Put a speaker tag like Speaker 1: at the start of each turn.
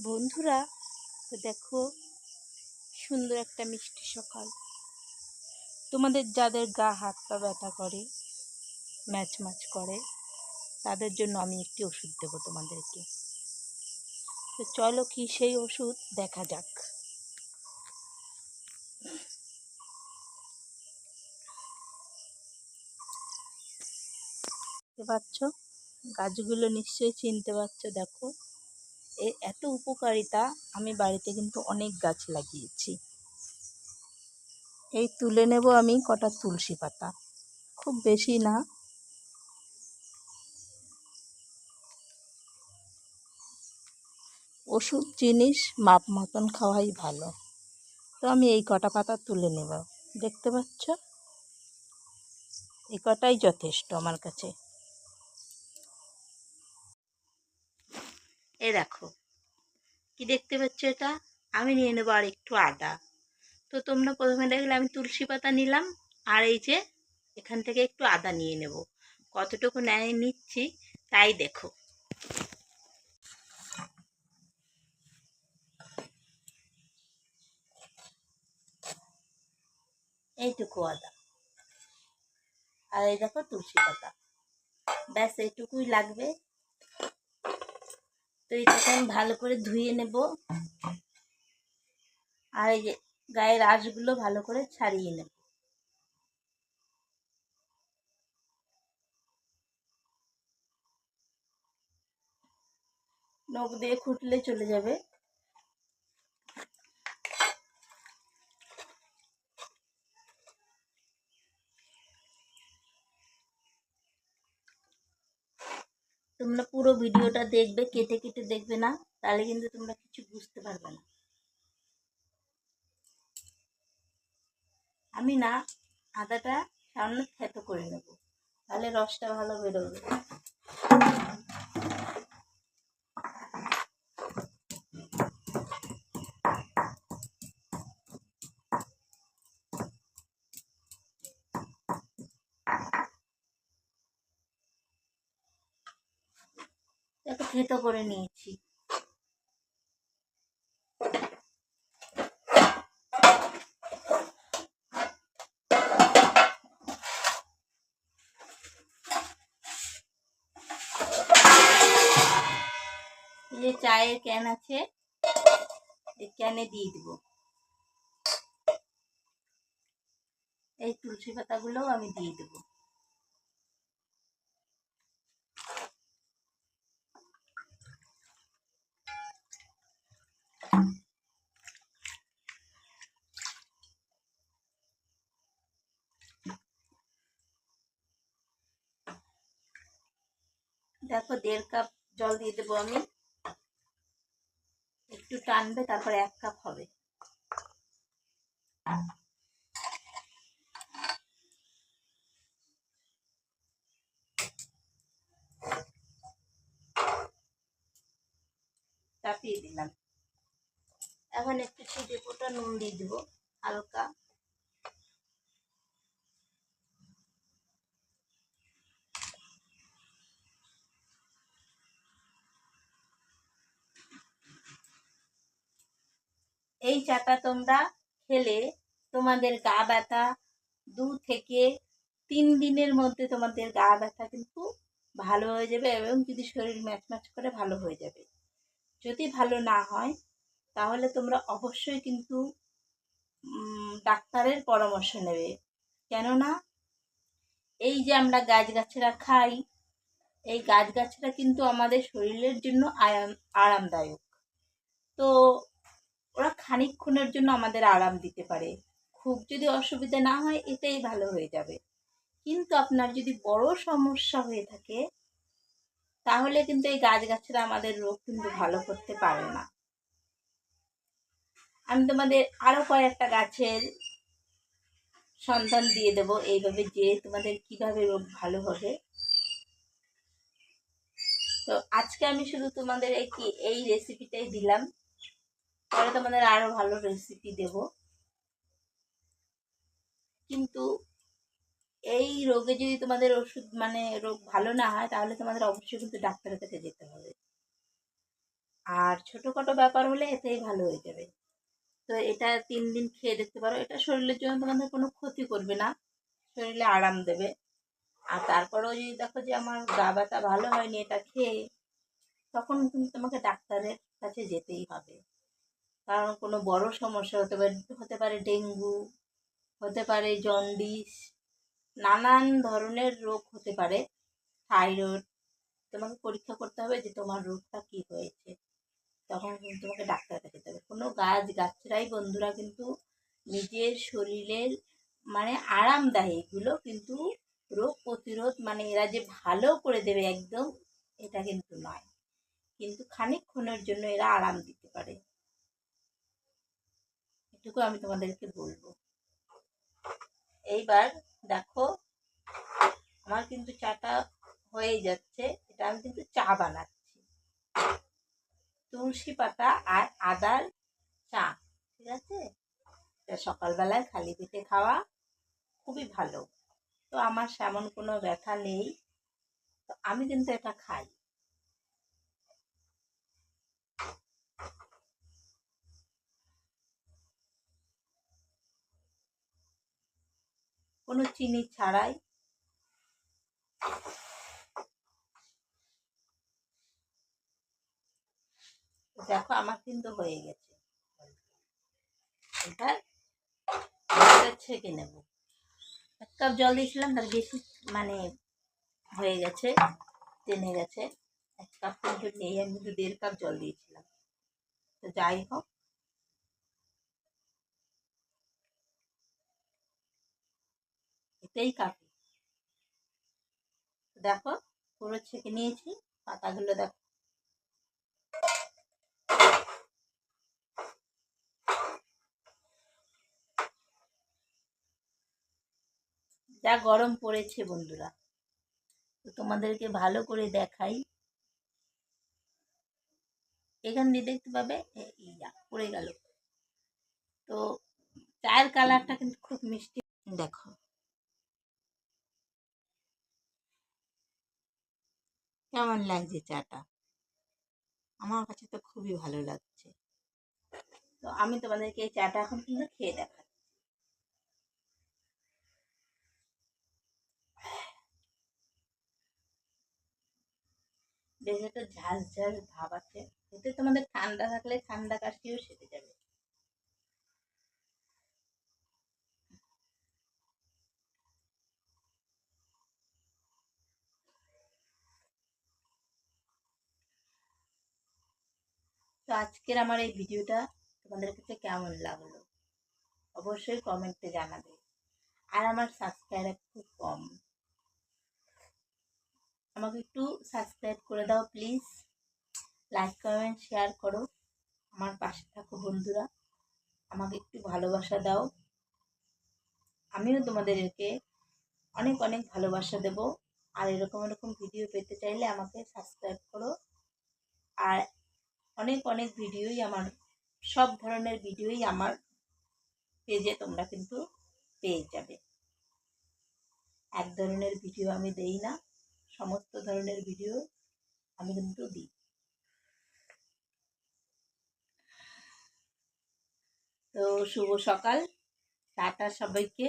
Speaker 1: বন্ধুরা, তো দেখো, সুন্দর একটা মিষ্টি সকাল। তোমাদের যাদের গা হাত পা ব্যথা করে, ম্যাচ ম্যাচ করে, তাদের জন্য আমি একটি ওষুধ দেবো তোমাদেরকে। তো চলো কি সেই ওষুধ দেখা যাক। দেখতে পাচ্ছ, গাছগুলো নিশ্চয়ই চিনতে পারছো। দেখো, এর এত উপকারিতা। আমি বাড়িতে কিন্তু অনেক গাছ লাগিয়েছি। এই তুলে নেব আমি কটা তুলসী পাতা, খুব বেশি না। ওষুধ জিনিস মাপ মতন খাওয়াই ভালো। তো আমি এই কটা পাতা তুলে নেব। দেখতে পাচ্ছ, এই কটাই যথেষ্ট আমার কাছে। এ দেখো, কি দেখতে পাচ্ছ এটা? আমি নিয়ে নেবো আর একটু আদা। তো তোমরা প্রথমে দেখলে আমি তুলসী পাতা নিলাম, আর এই যে এখান থেকে একটু আদা নিয়ে নেব। কতটুকু নিচ্ছি তাই দেখো। এইটুকু আদা, আর এই দেখো তুলসী পাতা, ব্যাস এইটুকুই লাগবে। তো এটাকে আমি ভালো করে ধুয়ে নেব, আর এই যে গায়ের আঁশগুলো ভালো করে ছাড়িয়ে নেব। নখ দিয়ে খুঁটলে চলে যাবে। তোমরা পুরো ভিডিওটা দেখবে, কেটে কেটে দেখবে না, তাহলে কিন্তু তোমরা কিছু বুঝতে পারবে না। আমি না, আদাটা সামান্য থেতো করে নেব, তাহলে রসটা ভালো বেরোবে। দেখো, থেতো করে নিয়েছি। এই যে চায়ের ক্যান আছে, এই ক্যানে দিয়ে দিব। এই তুলসী পাতাগুলোও আমি দিয়ে দেব। দেখো, 1.5 কাপ জল দিয়ে দেবো আমি। একটু টানবে, তারপর 1 কাপ হবে। চাপিয়ে দিলাম। এখন একটু ছিটে ফোটা নুন দিয়ে দেবো, হালকা। এই চাটা তোমরা খেলে তোমাদের গা ব্যথা 2 থেকে 3 দিনের মধ্যে তোমাদের গা ব্যথা কিন্তু ভালো হয়ে যাবে, এবং যদি শরীর ম্যাচম্যাচ করে ভালো হয়ে যাবে। যদি ভালো না হয়, তাহলে তোমরা অবশ্যই কিন্তু ডাক্তারের পরামর্শ নেবে। কেননা এই যে আমরা গাছগাছরা খাই, এই গাছগাছরা কিন্তু আমাদের শরীরের জন্য আরামদায়ক। তো ওরা খানিকক্ষণের জন্য আমাদের আরাম দিতে পারে। খুব যদি অসুবিধা না হয়, এতেই ভালো হয়ে যাবে। কিন্তু আপনার যদি বড় সমস্যা হয়ে থাকে, তাহলে কিন্তু এই গাছগাছরা আমাদের রোগ কিন্তু ভালো করতে পারে না। আমি তোমাদের আরো কয়েকটা গাছের সন্ধান দিয়ে দেব, এইভাবে যে তোমাদের কিভাবে রোগ ভালো হবে। তো আজকে আমি শুধু তোমাদের এই রেসিপিটাই দিলাম, পরে তোমাদের আরো ভালো রেসিপি দেব। কিন্তু এই রোগে যদি তোমাদের ওষুধ রোগ ভালো না হয়, তাহলে তোমাদের অবশ্যই কিন্তু ডাক্তারের কাছে যেতে হবে। আর ছোটোখাটো ব্যাপার হলে এতেই ভালো হয়ে যাবে। তো এটা 3 দিন খেয়ে দেখতে পারো, এটা শরীরের জন্য তোমাদের কোনো ক্ষতি করবে না, শরীরে আরাম দেবে। আর তারপরেও যদি দেখো যে আমার গা ব্যথা ভালো হয়নি এটা খেয়ে, তখন কিন্তু তোমাকে ডাক্তারের কাছে যেতেই হবে। কারণ কোনো বড় সমস্যা হতে পারে ডেঙ্গু, হতে পারে জন্ডিস, নানান ধরনের রোগ হতে পারে, থাইরয়েড। তোমাকে পরীক্ষা করতে হবে যে তোমার রোগটা কী হয়েছে, তখন কিন্তু তোমাকে ডাক্তারের কাছে যেতে হবে। কোনো গাছগাছড়াই বন্ধুরা কিন্তু নিজের শরীরের মানে আরামদায়ী, এগুলো কিন্তু রোগ প্রতিরোধ মানে এরা যে ভালো করে দেবে একদম, এটা কিন্তু নয়, কিন্তু খানিকক্ষণের জন্য এরা আরাম দিতে পারে, এটুকু আমি তোমাদেরকে বলবো। এইবার দেখো আমার কিন্তু চাটা হয়ে যাচ্ছে, এটা আমি কিন্তু চা বানাচ্ছি, তুলসী পাতা আর আদার চা, ঠিক আছে? এটা সকালবেলায় খালি পেটে খাওয়া খুবই ভালো। তো আমার সেমন কোনো ব্যথা নেই, তো আমি কিন্তু এটা খাই। কোনো চিনি ছাড়াই। দেখো আমার কিন্তু হয়ে গেছে, এবার ছেঁকে নেব। 1 কাপ জল দিয়েছিলাম, তার বেশি মানে হয়ে গেছে, টেনে গেছে। 1 কাপ কিন্তু নেই, আমি কিন্তু 1.5 কাপ জল দিয়েছিলাম। তো যাই হোক, এটাই কাপি। দেখো পুরো ছেঁকে নিয়েছি, পাতাগুলো দেখো। যা গরম পড়েছে বন্ধুরা, তো তোমাদেরকে ভালো করে দেখাই। এখান দিয়ে দেখতে পাবে পড়ে গেল। তো চায়ের কালারটা কিন্তু খুব মিষ্টি, দেখো কেমন লাগছে চাটা, আমার কাছে তো খুবই ভালো লাগছে। তো আমি তোমাদেরকে এই চাটা এখন কিন্তু খেয়ে দেখাই। বেশ একটা ঝাঁঝ ঝাঁঝ ভাব আছে, এতে তোমাদের ঠান্ডা থাকলে ঠান্ডা কাশিও সেরে যাবে। তো আজকের আমার এই ভিডিওটা তোমাদের কাছে কেমন লাগলো অবশ্যই কমেন্টে জানাবে। আর আমার সাবস্ক্রাইবার খুব কম, আমাকে একটু সাবস্ক্রাইব করে দাও প্লিজ, লাইক কমেন্ট শেয়ার করো, আমার পাশে থাকো বন্ধুরা, আমাকে একটু ভালোবাসা দাও, আমিও তোমাদেরকে অনেক অনেক ভালোবাসা দেব। আর এরকম এরকম ভিডিও পেতে চাইলে আমাকে সাবস্ক্রাইব করো। আর অনেক অনেক ভিডিওই আমার, সব ধরনের ভিডিওই আমার পেজে তোমরা কিন্তু পেয়ে যাবে। এক ধরনের ভিডিও আমি দেই না, সমস্ত ধরনের ভিডিও আমি কিন্তু দিই। তো শুভ সকাল, টাটা সবাইকে।